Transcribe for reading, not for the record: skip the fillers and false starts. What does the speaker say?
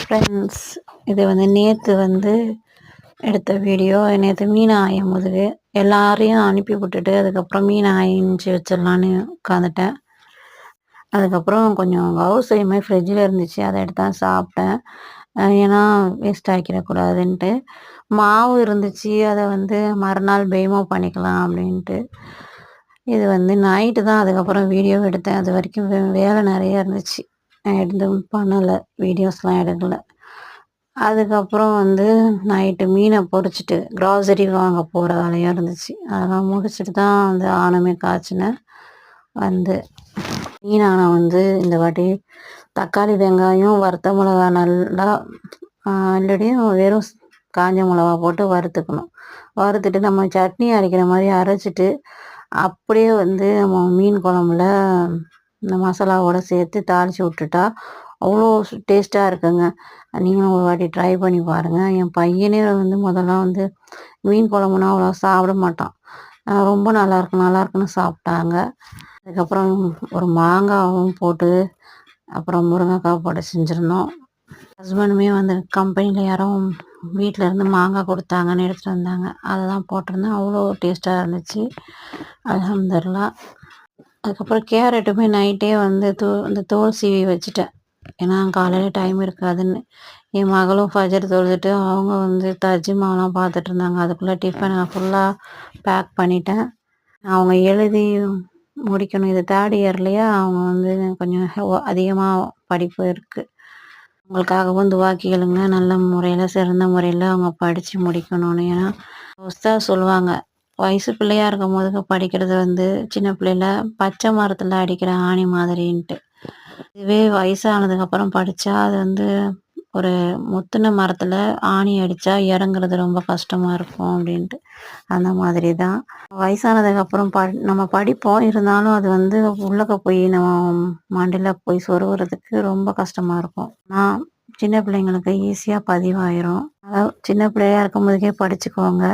Friends, இது நேத்து எடுத்த வீடியோ. நேற்று மீன் ஆயும் போது எல்லாரையும் அனுப்பி விட்டுட்டு அதுக்கப்புறம் மீன் ஆயிஞ்சு வச்சிடலான்னு உட்காந்துட்டேன். அதுக்கப்புறம் கொஞ்சம் கவுசையுமே ஃப்ரிட்ஜில் இருந்துச்சு, அதை எடுத்தா சாப்பிட்டேன். ஏன்னா வேஸ்ட் ஆக்கிடக்கூடாதுன்ட்டு. மாவு இருந்துச்சு, அதை மறுநாள் பெய்மோ பண்ணிக்கலாம் அப்படின்ட்டு. இது நைட்டு தான் அதுக்கப்புறம் வீடியோ எடுத்தேன். அது வரைக்கும் வேலை நிறைய இருந்துச்சு, எதுவும் பண்ணலை, வீடியோஸ்லாம் எடுக்கலை. அதுக்கப்புறம் நைட்டு மீனை பொரிச்சிட்டு க்ராசரி வாங்க போகிற வேலையாக இருந்துச்சு. அதெல்லாம் முடிச்சுட்டு தான் ஆனமே காய்ச்சினேன். மீனான இந்த வாட்டி தக்காளி வெங்காயம் வறுத்த மிளகா நல்லா ஆல்ரெடியும் வெறும் காஞ்ச மிளகா போட்டு வறுத்துக்கணும். வறுத்துட்டு நம்ம சட்னி அரைக்கிற மாதிரி அரைச்சிட்டு அப்படியே நம்ம மீன் குழம்புல இந்த மசாலாவோடு சேர்த்து தாளித்து விட்டுட்டா அவ்வளோ டேஸ்ட்டாக இருக்குங்க. நீங்களும் ஒரு வாட்டி ட்ரை பண்ணி பாருங்கள். என் பையனே முதல்ல மீன் குழம்புனா அவ்வளோ சாப்பிட மாட்டான். ரொம்ப நல்லாயிருக்குன்னு சாப்பிட்டாங்க. அதுக்கப்புறம் ஒரு மாங்காவும் போட்டு அப்புறம் முருங்கைக்காய் போட்டு செஞ்சுருந்தோம். ஹஸ்பண்டுமே கம்பெனியில் யாரும் வீட்டில் இருந்து மாங்காய் கொடுத்தாங்கன்னு எடுத்துகிட்டு வந்தாங்க, அதை தான் போட்டிருந்தேன். அவ்வளோ டேஸ்ட்டாக இருந்துச்சு, அல்ஹம்துலில்லாஹ். அதுக்கப்புறம் கேரட்டுமே நைட்டே இந்த தோல் சீவி வச்சுட்டேன், ஏன்னா காலையில் டைம் இருக்காதுன்னு. என் மகளும் ஃபஜர் தொழுதுட்டு அவங்க தர்ஜுமாலாம் பார்த்துட்டு இருந்தாங்க. அதுக்குள்ளே டிஃபனை ஃபுல்லாக பேக் பண்ணிட்டேன். அவங்க எழுதி முடிக்கணும். இது 3rd இயர்லையா, அவங்க கொஞ்சம் அதிகமாக படிப்பு இருக்குது. அவங்களுக்காகவும் துவா கேளுங்க, நல்ல முறையில் சிறந்த முறையில் அவங்க படித்து முடிக்கணும்னு. ஏன்னா உஸ்தாத் சொல்லுவாங்க, வயசு பிள்ளையாக இருக்கும் போது படிக்கிறது சின்ன பிள்ளையில பச்சை மரத்தில் அடிக்கிற ஆணி மாதிரின்ட்டு. இதுவே வயசானதுக்கப்புறம் படித்தா அது ஒரு முத்தின மரத்தில் ஆணி அடித்தா இறங்குறது ரொம்ப கஷ்டமாக இருக்கும் அப்படின்ட்டு. அந்த மாதிரி தான் வயசானதுக்கப்புறம் நம்ம படிப்போம், இருந்தாலும் அது உள்ளக்க போய் நம்ம மண்டையில் போய் சொருகிறதுக்கு ரொம்ப கஷ்டமாக இருக்கும். ஆனால் சின்ன பிள்ளைங்களுக்கு ஈஸியாக பதிவாயிரும். அதாவது சின்ன பிள்ளையாக இருக்கும் போதுக்கே படிச்சுக்கோங்க.